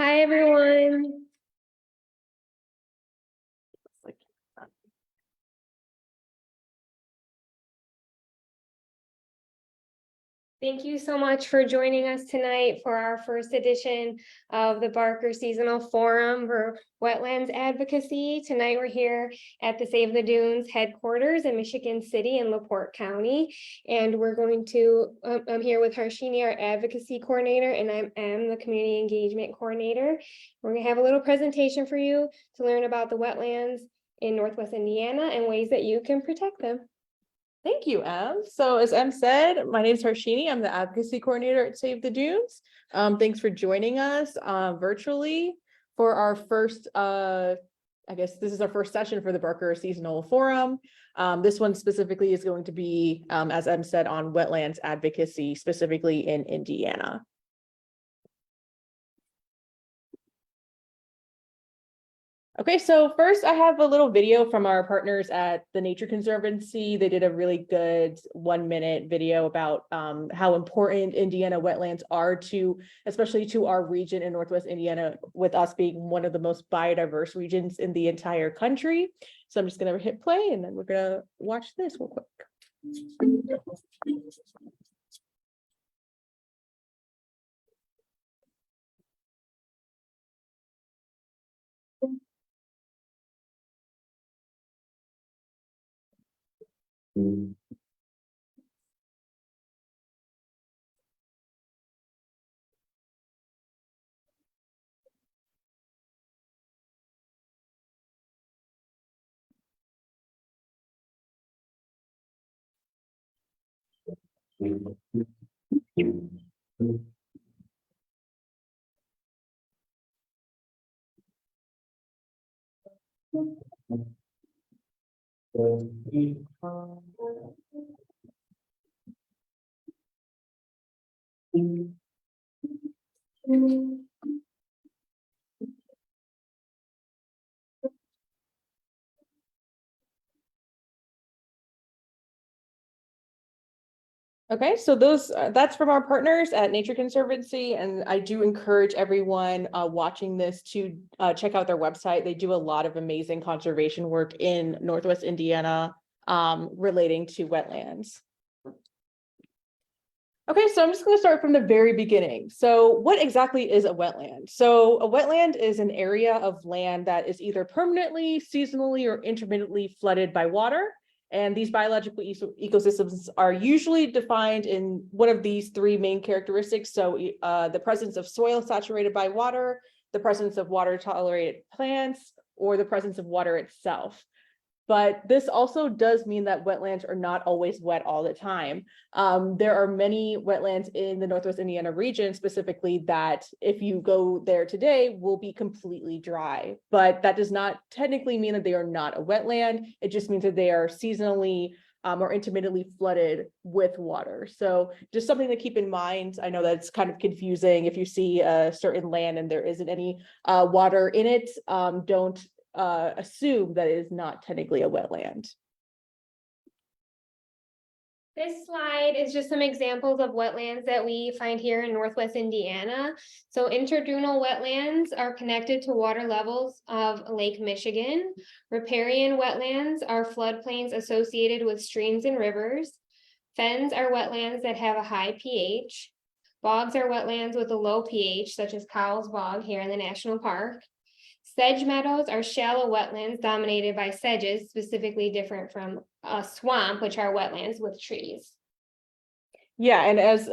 Hi, everyone. Thank you so much for joining us tonight for our first edition of the Barker Seasonal Forum for Wetlands Advocacy. Tonight we're here at the Save the Dunes headquarters in Michigan City in LaPorte County. And we're going to, I'm here with Harshini, our advocacy coordinator, and I'm the community engagement coordinator. We're gonna have a little presentation for you to learn about the wetlands in Northwest Indiana and ways that you can protect them. Thank you, Em. So as Em said, my name is Harshini. I'm the advocacy coordinator at Save the Dunes. Thanks for joining us virtually for our first, I guess this is our first session for the Barker Seasonal Forum. This one specifically is going to be, as Em said, on wetlands advocacy, specifically in Indiana. Okay, so first I have a little video from our partners at the Nature Conservancy. They did a really good 1-minute video about how important Indiana wetlands are to, especially to our region in Northwest Indiana, with us being one of the most biodiverse regions in the entire country. So I'm just gonna hit play and then we're gonna watch this real quick. Okay, so that's from our partners at Nature Conservancy, and I do encourage everyone watching this to check out their website. They do a lot of amazing conservation work in Northwest Indiana relating to wetlands. Okay, so I'm just going to start from the very beginning. So what exactly is a wetland? So a wetland is an area of land that is either permanently, seasonally, or intermittently flooded by water. And these biological ecosystems are usually defined in one of these three main characteristics. So the presence of soil saturated by water, the presence of water tolerated plants, or the presence of water itself. But this also does mean that wetlands are not always wet all the time. There are many wetlands in the Northwest Indiana region specifically that if you go there today will be completely dry, but that does not technically mean that they are not a wetland. It just means that they are seasonally or intermittently flooded with water. So just something to keep in mind. I know that's kind of confusing. If you see a certain land and there isn't any water in it, don't assume that it is not technically a wetland. This slide is just some examples of wetlands that we find here in Northwest Indiana. So interdunal wetlands are connected to water levels of Lake Michigan. Riparian wetlands are floodplains associated with streams and rivers. Fens are wetlands that have a high pH. Bogs are wetlands with a low pH, such as Cowles Bog here in the National Park. Sedge meadows are shallow wetlands dominated by sedges, specifically different from a swamp, which are wetlands with trees. Yeah, and as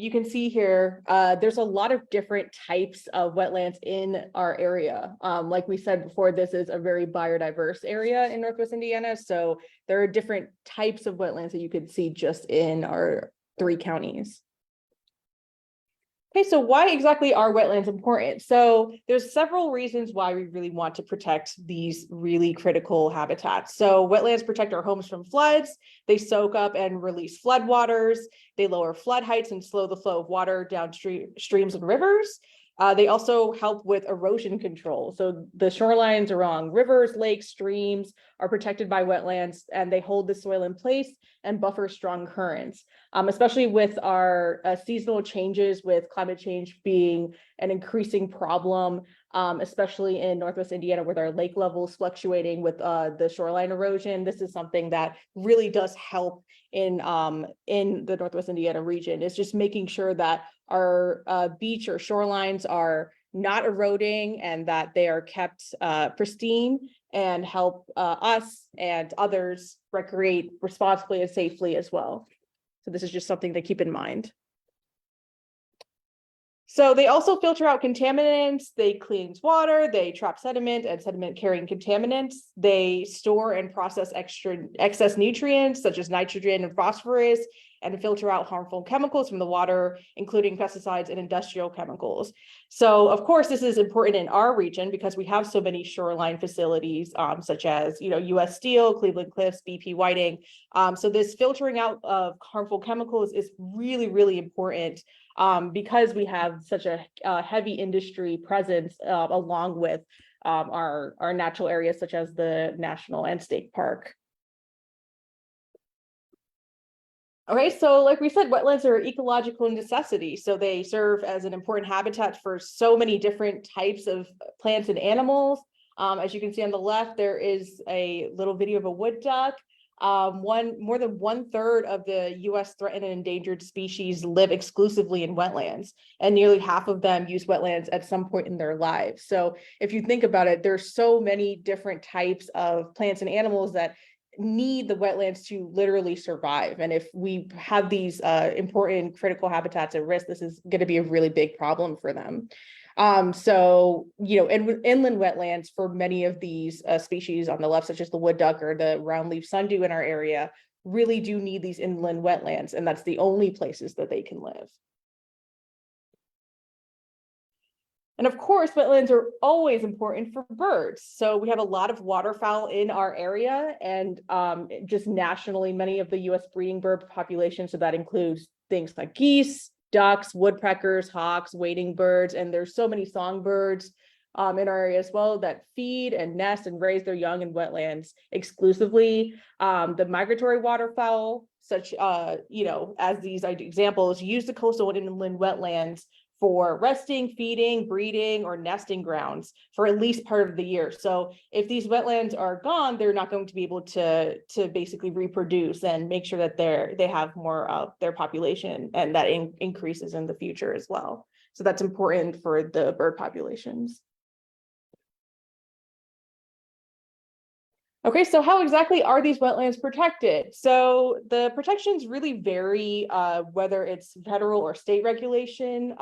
you can see here, there's a lot of different types of wetlands in our area. Like we said before, this is a very biodiverse area in Northwest Indiana. So there are different types of wetlands that you could see just in our 3 counties. Okay, so why exactly are wetlands important? So there's several reasons why we really want to protect these really critical habitats. So wetlands protect our homes from floods. They soak up and release floodwaters. They lower flood heights and slow the flow of water down streams and rivers. They also help with erosion control. So the shorelines along rivers, lakes, streams are protected by wetlands, and they hold the soil in place and buffer strong currents, especially with our seasonal changes, with climate change being an increasing problem, especially in Northwest Indiana with our lake levels fluctuating with the shoreline erosion. This is something that really does help in the Northwest Indiana region. It's just making sure that our beach or shorelines are not eroding and that they are kept pristine and help us and others recreate responsibly and safely as well. So this is just something to keep in mind. So they also filter out contaminants, they cleanse water, they trap sediment and sediment carrying contaminants, they store and process excess nutrients such as nitrogen and phosphorus, and filter out harmful chemicals from the water, including pesticides and industrial chemicals. So of course, this is important in our region because we have so many shoreline facilities, such as, US Steel, Cleveland Cliffs, BP Whiting. So this filtering out of harmful chemicals is really, really important because we have such a heavy industry presence along with our natural areas such as the national and state park. Okay, so like we said, wetlands are ecological necessity. So they serve as an important habitat for so many different types of plants and animals. As you can see on the left, there is a little video of a wood duck. More than 1/3 of the US threatened and endangered species live exclusively in wetlands, and nearly half of them use wetlands at some point in their lives. So if you think about it, there's so many different types of plants and animals that need the wetlands to literally survive. And if we have these important critical habitats at risk, this is going to be a really big problem for them. So, inland wetlands for many of these species on the left, such as the wood duck or the roundleaf sundew in our area, really do need these inland wetlands, and that's the only places that they can live. And of course, wetlands are always important for birds. So we have a lot of waterfowl in our area, and just nationally, many of the US breeding bird populations. So that includes things like geese, ducks, woodpeckers, hawks, wading birds, and there's so many songbirds in our area as well that feed and nest and raise their young in wetlands exclusively. The migratory waterfowl, such as these examples, use the coastal and inland wetlands for resting, feeding, breeding, or nesting grounds for at least part of the year. So if these wetlands are gone, they're not going to be able to basically reproduce and make sure that they have more of their population, and that increases in the future as well. So that's important for the bird populations. Okay, so how exactly are these wetlands protected? So the protections really vary whether it's federal or state regulation.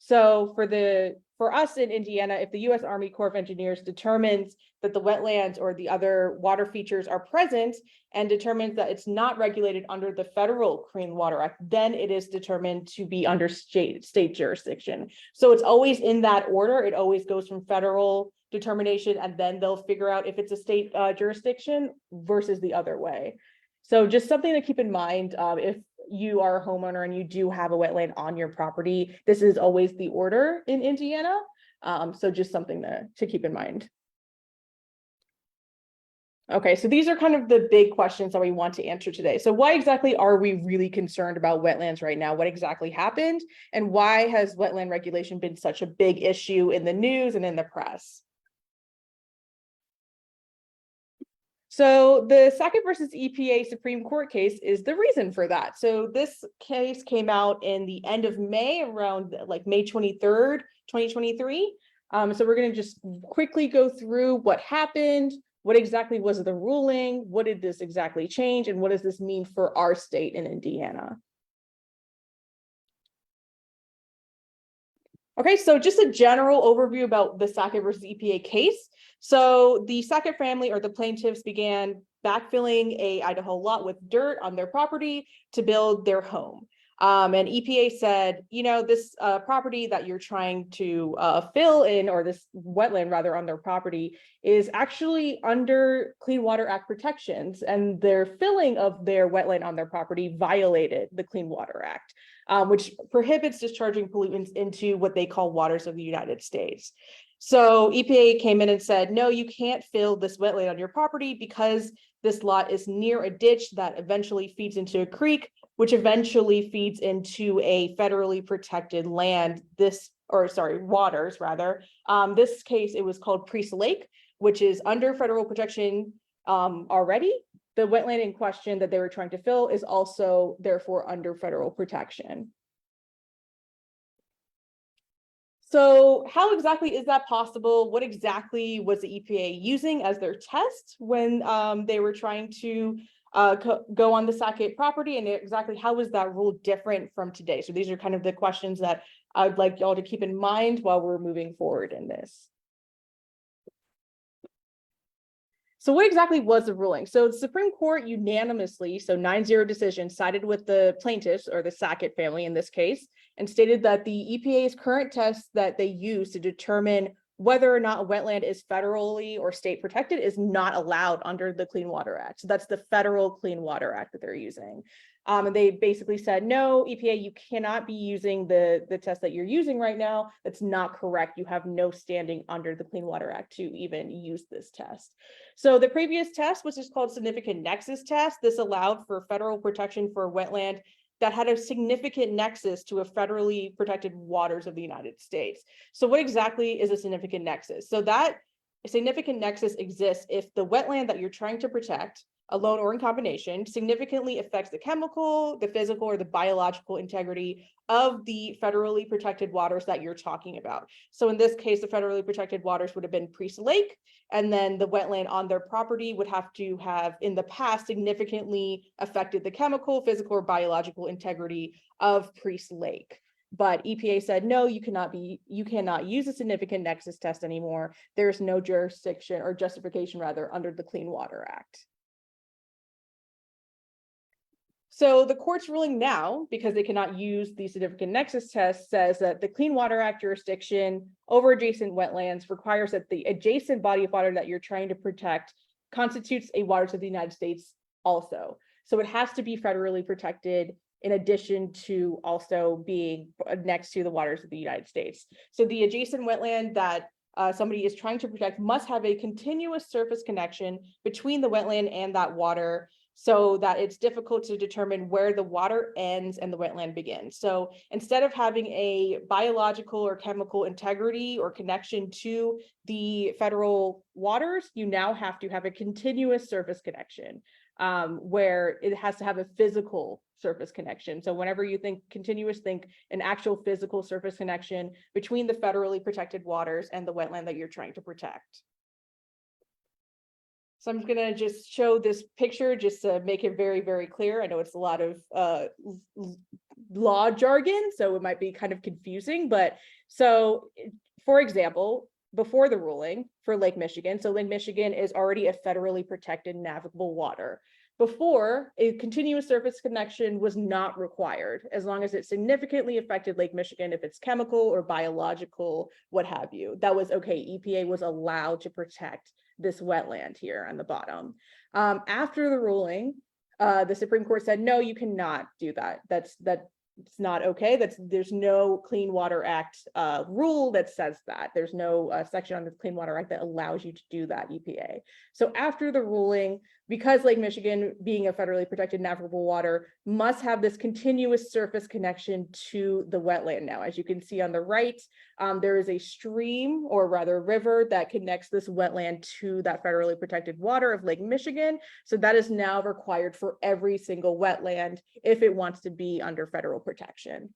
So for us in Indiana, if the U.S. Army Corps of Engineers determines that the wetlands or the other water features are present and determines that it's not regulated under the federal Clean Water Act, then it is determined to be under state jurisdiction. So it's always in that order. It always goes from federal determination, and then they'll figure out if it's a state jurisdiction versus the other way. So just something to keep in mind if you are a homeowner and you do have a wetland on your property, this is always the order in Indiana. So just something to keep in mind. Okay, so these are kind of the big questions that we want to answer today. So why exactly are we really concerned about wetlands right now? What exactly happened? And why has wetland regulation been such a big issue in the news and in the press? So the Sackett versus EPA Supreme Court case is the reason for that. So this case came out in the end of May, around like May 23rd, 2023. So we're going to just quickly go through what happened, what exactly was the ruling, what did this exactly change, and what does this mean for our state in Indiana? Okay, so just a general overview about the Sackett versus EPA case. So the Sackett family, or the plaintiffs, began backfilling a Idaho lot with dirt on their property to build their home. And EPA said, this property that you're trying to fill in, or this wetland rather on their property, is actually under Clean Water Act protections, and their filling of their wetland on their property violated the Clean Water Act, which prohibits discharging pollutants into what they call waters of the United States. So EPA came in and said, no, you can't fill this wetland on your property because this lot is near a ditch that eventually feeds into a creek, which eventually feeds into a federally protected waters rather. This case, it was called Priest Lake, which is under federal protection already. The wetland in question that they were trying to fill is also therefore under federal protection. So how exactly is that possible? What exactly was the EPA using as their test when they were trying to go on the Sackett property, and exactly how was that rule different from today? So these are kind of the questions that I'd like y'all to keep in mind while we're moving forward in this. So what exactly was the ruling? So the Supreme Court unanimously, so 9-0 decision, sided with the plaintiffs, or the Sackett family in this case, and stated that the EPA's current test that they use to determine whether or not a wetland is federally or state protected is not allowed under the Clean Water Act. So that's the federal Clean Water Act that they're using. And they basically said, no, EPA, you cannot be using the test that you're using right now. That's not correct. You have no standing under the Clean Water Act to even use this test. So the previous test, which is called significant nexus test, this allowed for federal protection for a wetland that had a significant nexus to a federally protected waters of the United States. So what exactly is a significant nexus? So that significant nexus exists if the wetland that you're trying to protect, alone or in combination, significantly affects the chemical, the physical, or the biological integrity of the federally protected waters that you're talking about. So in this case, the federally protected waters would have been Priest Lake, and then the wetland on their property would have to have in the past significantly affected the chemical, physical, or biological integrity of Priest Lake. But EPA said, no, you cannot use a significant nexus test anymore. There's no jurisdiction or justification rather under the Clean Water Act. So the court's ruling now, because they cannot use the significant nexus test, says that the Clean Water Act jurisdiction over adjacent wetlands requires that the adjacent body of water that you're trying to protect constitutes a waters of the United States also. So it has to be federally protected in addition to also being next to the waters of the United States. So the adjacent wetland that somebody is trying to protect must have a continuous surface connection between the wetland and that water, so that it's difficult to determine where the water ends and the wetland begins. So instead of having a biological or chemical integrity or connection to the federal waters, you now have to have a continuous surface connection, where it has to have a physical surface connection. So whenever you think continuous, think an actual physical surface connection between the federally protected waters and the wetland that you're trying to protect. So I'm just gonna just show this picture just to make it very, very clear. I know it's a lot of law jargon, so it might be kind of confusing, but so for example, before the ruling for Lake Michigan, so Lake Michigan is already a federally protected navigable water. Before, a continuous surface connection was not required as long as it significantly affected Lake Michigan, if it's chemical or biological, what have you. That was okay. EPA was allowed to protect this wetland here on the bottom. After the ruling, the Supreme Court said, no, you cannot do that. It's not okay. There's no Clean Water Act rule that says that. There's no section on the Clean Water Act that allows you to do that, EPA. So after the ruling, because Lake Michigan, being a federally protected navigable water, must have this continuous surface connection to the wetland now. As you can see on the right, there is a stream, or rather a river, that connects this wetland to that federally protected water of Lake Michigan. So that is now required for every single wetland if it wants to be under federal protection.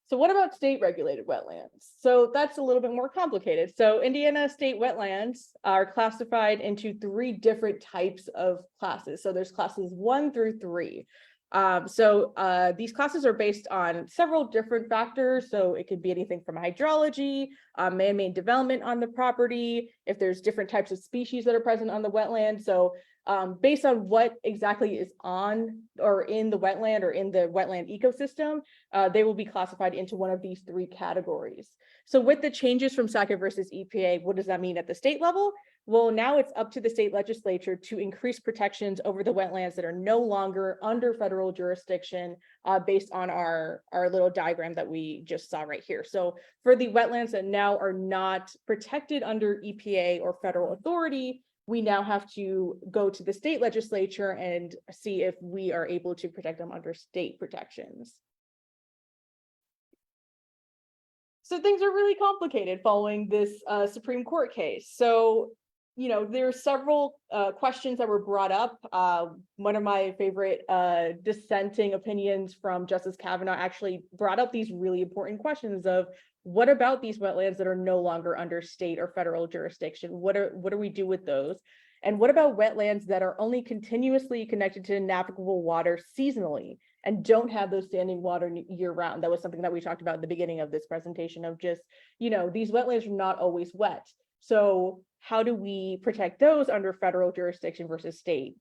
So what about state regulated wetlands? So that's a little bit more complicated. So Indiana state wetlands are classified into 3 different types of classes. So there's classes 1 through 3. These classes are based on several different factors. So it could be anything from hydrology, man-made development on the property, if there's different types of species that are present on the wetland. So based on what exactly is on or in the wetland or in the wetland ecosystem, they will be classified into one of these three categories. So with the changes from SACA versus EPA, what does that mean at the state level? Well, now it's up to the state legislature to increase protections over the wetlands that are no longer under federal jurisdiction, based on our little diagram that we just saw right here. So for the wetlands that now are not protected under EPA or federal authority, we now have to go to the state legislature and see if we are able to protect them under state protections. So things are really complicated following this Supreme Court case. So, there are several questions that were brought up. One of my favorite dissenting opinions from Justice Kavanaugh actually brought up these really important questions of what about these wetlands that are no longer under state or federal jurisdiction? What do we do with those? And what about wetlands that are only continuously connected to navigable water seasonally and don't have those standing water year round? That was something that we talked about at the beginning of this presentation of just, these wetlands are not always wet. So how do we protect those under federal jurisdiction versus state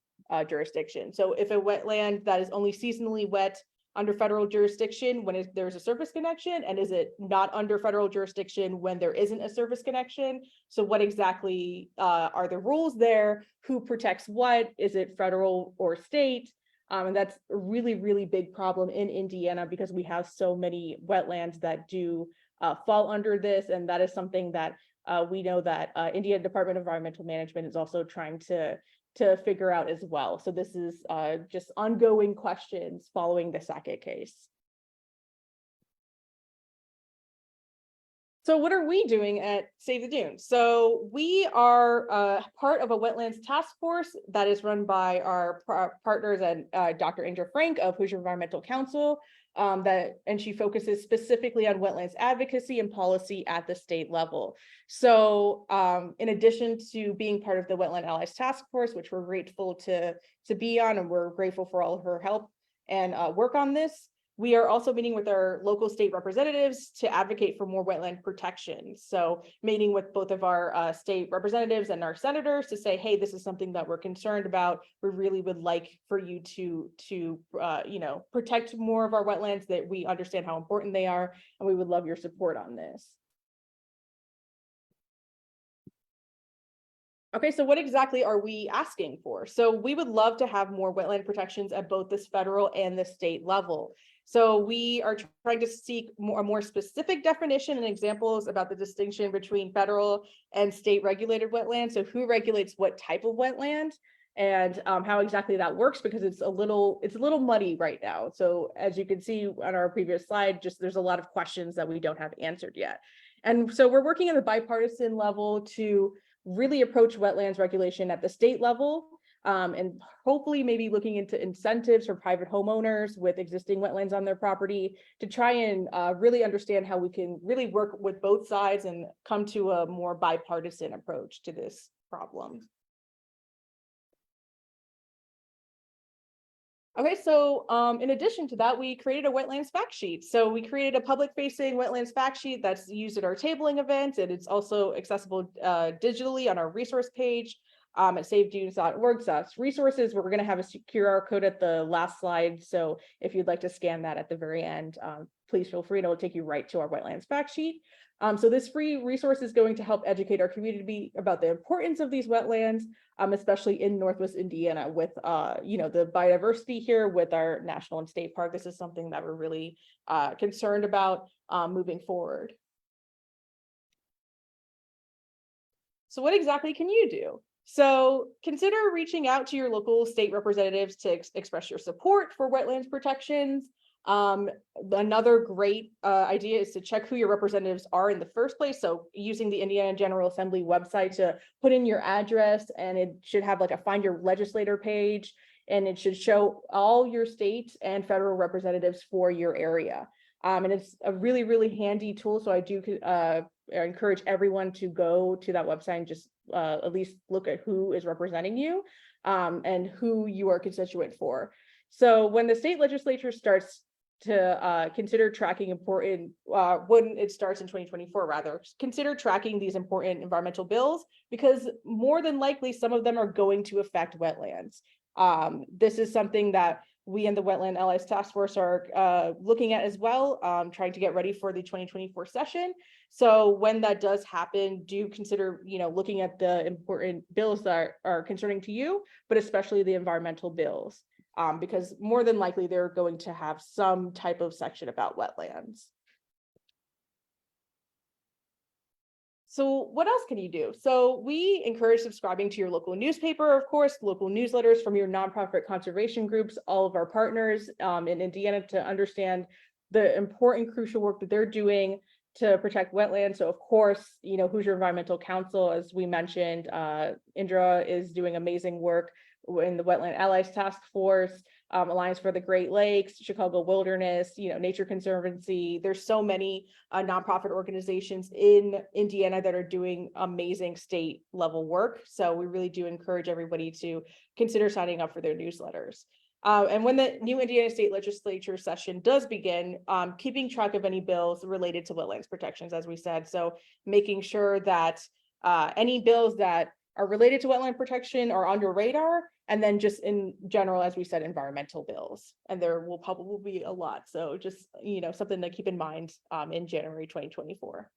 jurisdiction? So if a wetland that is only seasonally wet under federal jurisdiction when there's a surface connection, and is it not under federal jurisdiction when there isn't a surface connection? So what exactly are the rules there? Who protects what? Is it federal or state? And that's a really, really big problem in Indiana because we have so many wetlands that do fall under this. And that is something that we know that Indiana Department of Environmental Management is also trying to figure out as well. So this is just ongoing questions following the Sackett case. So what are we doing at Save the Dunes? So we are part of a wetlands task force that is run by our partners and Dr. Indra Frank of Hoosier Environmental Council. And she focuses specifically on wetlands advocacy and policy at the state level. So in addition to being part of the Wetland Allies Task Force, which we're grateful to be on, and we're grateful for all of her help and work on this, we are also meeting with our local state representatives to advocate for more wetland protection. So meeting with both of our state representatives and our senators to say, hey, this is something that we're concerned about. We really would like for you to protect more of our wetlands, that we understand how important they are, and we would love your support on this. Okay, so what exactly are we asking for? So we would love to have more wetland protections at both this federal and the state level. So we are trying to seek a more specific definition and examples about the distinction between federal and state regulated wetlands. So who regulates what type of wetland and how exactly that works, because it's a little muddy right now. So as you can see on our previous slide, just there's a lot of questions that we don't have answered yet. And so we're working at the bipartisan level to really approach wetlands regulation at the state level, and hopefully maybe looking into incentives for private homeowners with existing wetlands on their property to try and really understand how we can really work with both sides and come to a more bipartisan approach to this problem. Okay, so in addition to that, we created a wetlands fact sheet. So we created a public facing wetlands fact sheet that's used at our tabling events, and it's also accessible digitally on our resource page at savedunes.org/resources. We're going to have a QR code at the last slide. So if you'd like to scan that at the very end, please feel free, and it'll take you right to our wetlands fact sheet. So this free resource is going to help educate our community about the importance of these wetlands, especially in Northwest Indiana with, the biodiversity here with our national and state park. This is something that we're really concerned about moving forward. So what exactly can you do? So consider reaching out to your local state representatives to express your support for wetlands protections. Another great idea is to check who your representatives are in the first place. So using the Indiana General Assembly website to put in your address, and it should have like a find your legislator page, and it should show all your state and federal representatives for your area. And it's a really, really handy tool. So I do encourage everyone to go to that website and just at least look at who is representing you and who you are constituent for. So when the state legislature starts to consider tracking important, when it starts in 2024, rather, consider tracking these important environmental bills, because more than likely, some of them are going to affect wetlands. This is something that we and the Wetland Allies Task Force are looking at as well, trying to get ready for the 2024 session. So when that does happen, do consider, looking at the important bills that are concerning to you, but especially the environmental bills, because more than likely they're going to have some type of section about wetlands. So what else can you do? So we encourage subscribing to your local newspaper, of course, local newsletters from your nonprofit conservation groups, all of our partners in Indiana, to understand the important, crucial work that they're doing to protect wetlands. So of course, Hoosier Environmental Council, as we mentioned, Indra is doing amazing work in the Wetland Allies Task Force, Alliance for the Great Lakes, Chicago Wilderness, Nature Conservancy. There's so many nonprofit organizations in Indiana that are doing amazing state level work. So we really do encourage everybody to consider signing up for their newsletters. And when the new Indiana State Legislature session does begin, keeping track of any bills related to wetlands protections, as we said. So making sure that any bills that are related to wetland protection are on your radar, and then just in general, as we said, environmental bills. And there will probably be a lot. So just, something to keep in mind in January 2024.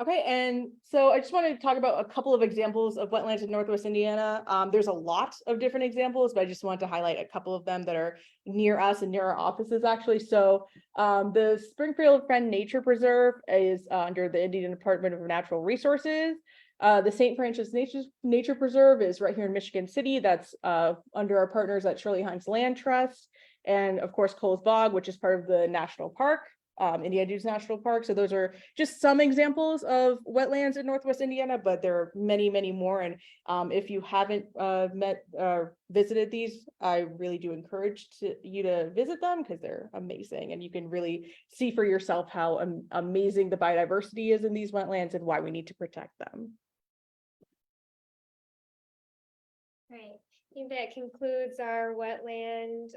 Okay, and so I just wanted to talk about a couple of examples of wetlands in Northwest Indiana. There's a lot of different examples, but I just wanted to highlight a couple of them that are near us and near our offices, actually. So the Springfield Friend Nature Preserve is under the Indiana Department of Natural Resources. The St. Francis Nature Preserve is right here in Michigan City. That's under our partners at Shirley Hines Land Trust. And of course, Coles Bog, which is part of the national park. Indiana Dunes National Park. So those are just some examples of wetlands in Northwest Indiana, but there are many, many more. And if you haven't visited these, I really do encourage you to visit them, because they're amazing. And you can really see for yourself how amazing the biodiversity is in these wetlands and why we need to protect them. Right. I think that concludes our wetland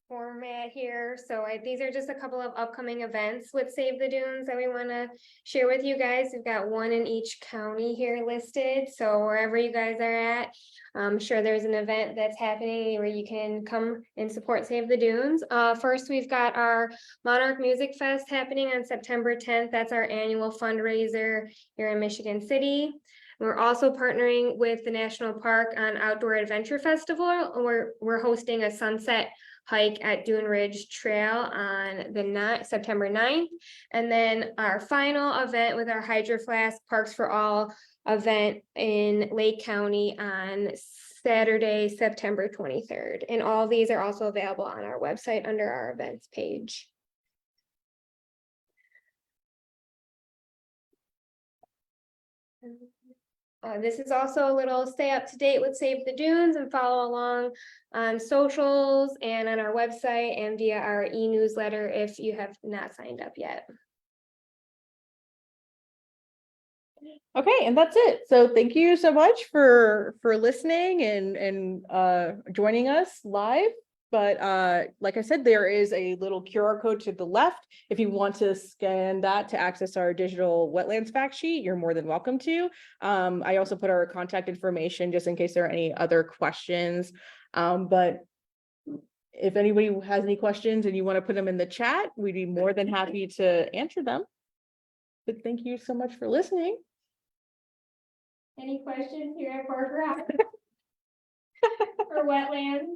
format here. So these are just a couple of upcoming events with Save the Dunes that we want to share with you guys. We've got one in each county here listed. So wherever you guys are at, I'm sure there's an event that's happening where you can come and support Save the Dunes. First, we've got our Monarch Music Fest happening on September 10th. That's our annual fundraiser here in Michigan City. We're also partnering with the National Park on Outdoor Adventure Festival. We're hosting a sunset hike at Dune Ridge Trail on the September 9th. And then our final event with our Hydro Flask Parks for All event in Lake County on Saturday, September 23rd. And all of these are also available on our website under our events page. This is also a little stay up to date with Save the Dunes and follow along on socials and on our website and via our e-newsletter if you have not signed up yet. Okay, and that's it. So thank you so much for listening and joining us live. But like I said, there is a little QR code to the left. If you want to scan that to access our digital wetlands fact sheet, you're more than welcome to. I also put our contact information just in case there are any other questions. But if anybody has any questions and you want to put them in the chat, we'd be more than happy to answer them. But thank you so much for listening. Any questions here at Parker or wetlands?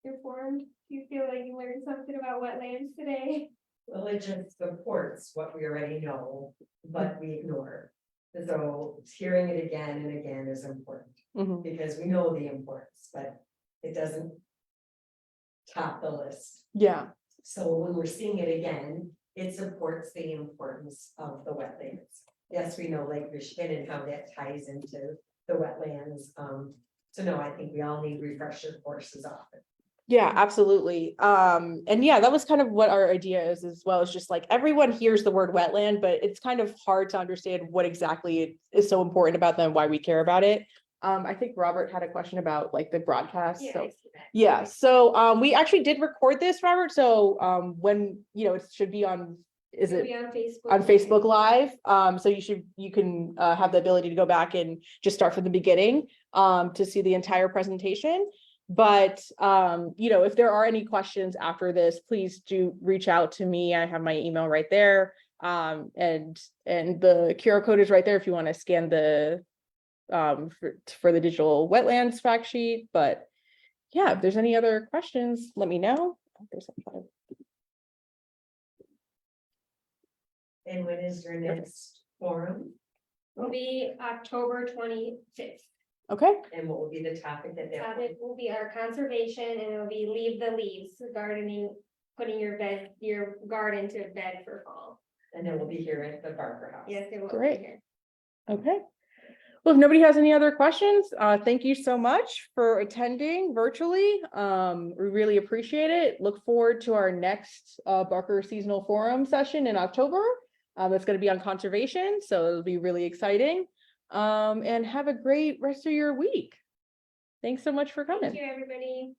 Informed? Do you feel like you learned something about wetlands today? Well, it just supports what we already know, but we ignore. So hearing it again and again is important, because we know the importance, but it doesn't top the list. Yeah. So when we're seeing it again, it supports the importance of the wetlands. Yes, we know Lake Michigan and how that ties into the wetlands. So no, I think we all need refresher courses often. Yeah, absolutely. And yeah, that was kind of what our idea is as well. It's just like everyone hears the word wetland, but it's kind of hard to understand what exactly is so important about them, why we care about it. I think Robert had a question about like the broadcast. Yeah, So I see that. yeah, so we actually did record this, Robert. So when it should be on, is It'll it be on Facebook. on Facebook Live? So you can have the ability to go back and just start from the beginning to see the entire presentation. But if there are any questions after this, please do reach out to me. I have my email right there. And the QR code is right there if you want to scan the for the digital wetlands fact sheet. But yeah, if there's any other questions, let me know. And when is your next forum? Will be October 25th. Okay, And what will be the topic that? Topic will be our conservation, and it will be leave the leaves, gardening, putting your garden to bed for fall. And then we'll be here at the Barker House. Yes, it will be Great. here. okay. Well, if nobody has any other questions, thank you so much for attending virtually. We really appreciate it. Look forward to our next Barker Seasonal Forum session in October. That's going to be on conservation, so it'll be really exciting. And have a great rest of your week. Thanks so much for coming. Thank you, everybody.